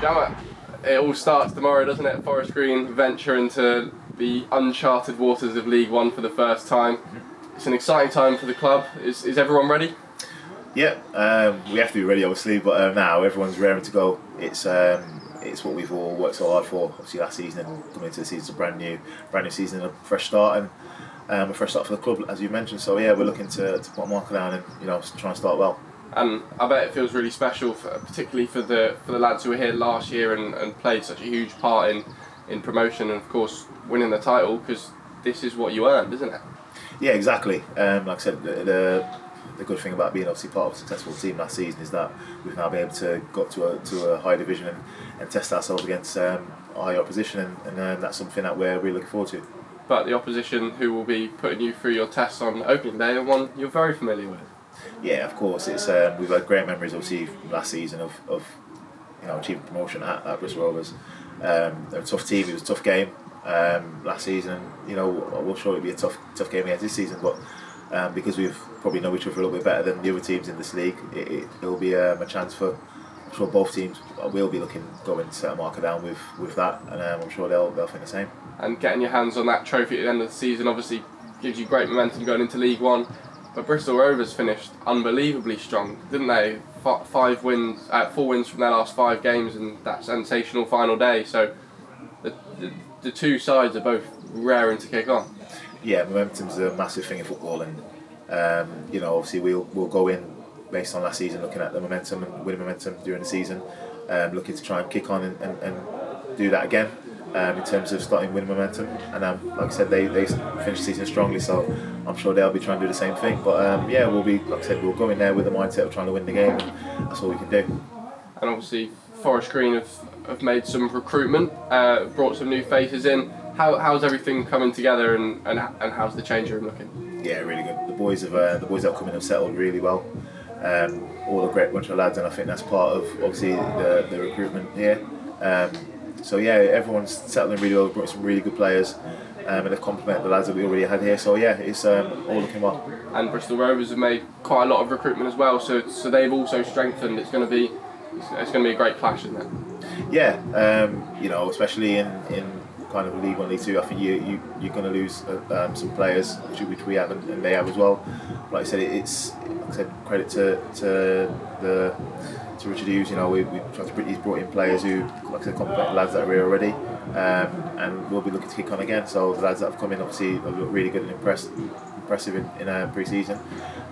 Gamma, it all starts tomorrow, doesn't it? Forest Green venture into the uncharted waters of League One for the first time. It's an exciting time for the club. Is everyone ready? Yeah, we have to be ready, obviously, but now everyone's raring to go. It's what we've all worked so hard for. Obviously, last season and coming into the season, is a brand new season, a fresh start, and a fresh start for the club, as you mentioned. So yeah, we're looking to put a marker down and try and start well. And I bet it feels really special, particularly for the lads who were here last year and played such a huge part in promotion and of course winning the title, because this is what you earned, isn't it? Yeah, exactly. Like I said, the good thing about being obviously part of a successful team last season is that we've now been able to got to a high division and test ourselves against high opposition, and that's something that we're really looking forward to. But the opposition who will be putting you through your tests on opening day are one you're very familiar with. Yeah, of course. It's we've had great memories obviously last season of achieving promotion at Bristol Rovers. They're a tough team. It was a tough game last season. We'll sure it'll be a tough game against this season, but because we've probably know each other a little bit better than the other teams in this league, it'll be a chance for, I'm sure both teams will be looking going to set a marker down with that, and I'm sure they'll think the same. And getting your hands on that trophy at the end of the season obviously gives you great momentum going into League One. But Bristol Rovers finished unbelievably strong, didn't they? 4 wins from their last 5 games, and that sensational final day. So the two sides are both raring to kick on. Yeah, momentum's a massive thing in football, and obviously we'll go in based on last season, looking at the momentum and winning momentum during the season, looking to try and kick on and do that again. In terms of starting winning momentum, and like I said, they finished the season strongly, so I'm sure they'll be trying to do the same thing. But we'll be, like I said, we'll go in there with the mindset of trying to win the game, and that's all we can do. And obviously, Forest Green have made some recruitment, brought some new faces in. How's everything coming together, and how's the change room looking? Yeah, really good. The boys that have come in have settled really well. All a great bunch of lads, and I think that's part of obviously the recruitment here. So yeah, everyone's settling really well. We've brought some really good players, and they've complemented the lads that we already had here. So yeah, it's all looking well. And Bristol Rovers have made quite a lot of recruitment as well. So they've also strengthened. It's going to be a great clash, isn't it? Yeah, especially in kind of League One, League Two. I think you're going to lose some players, which we have, and they have as well. Like I said, it's credit to Richard Hughes. He's brought in players who, like I said, complement the lads that are here already, and we'll be looking to kick on again. So the lads that have come in obviously have looked really good and impressive in pre-season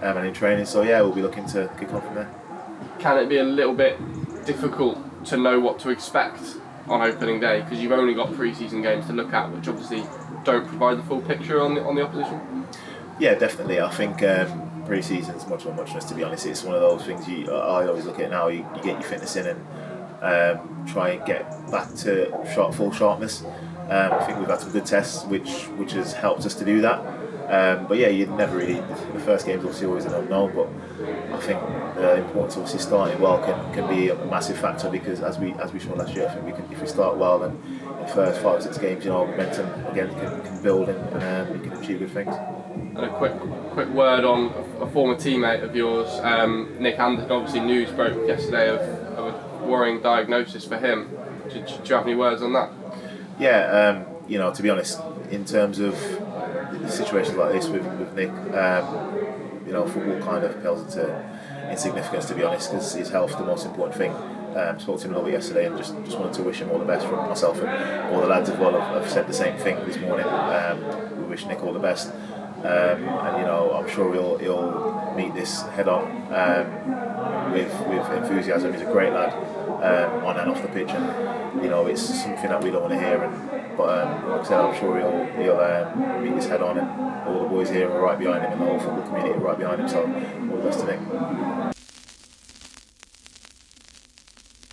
and in training. So yeah, we'll be looking to kick on from there. Can it be a little bit difficult to know what to expect on opening day, because you've only got pre-season games to look at, which obviously don't provide the full picture on the opposition? Yeah, definitely. I think pre-season's much more muchness, to be honest. It's one of those things I always look at now. You get your fitness in and try and get back to full sharpness. I think we've had some good tests which has helped us to do that. But yeah, you never really. The first game's obviously always an unknown, but I think the importance of obviously starting well can be a massive factor, because as we saw last year, I think if we start well, then in the first 5 or 6 games, momentum again can build and we can achieve good things. And a quick word on a former teammate of yours, Nick Anderson. Obviously, news broke yesterday of a worrying diagnosis for him. Do you have any words on that? Yeah, to be honest, in terms of situations like this with Nick, football kind of pales into insignificance, to be honest, because his health is the most important thing. Spoke to him a little bit yesterday, and just wanted to wish him all the best. From myself and all the lads as well have said the same thing this morning. We wish Nick all the best, and I'm sure he'll meet this head on with enthusiasm. He's a great lad on and off the pitch, and it's something that we don't want to hear. But like I said, I'm sure he'll meet this head on, and all the boys here are right behind him, and the whole football community are right behind him. So all the best to Nick.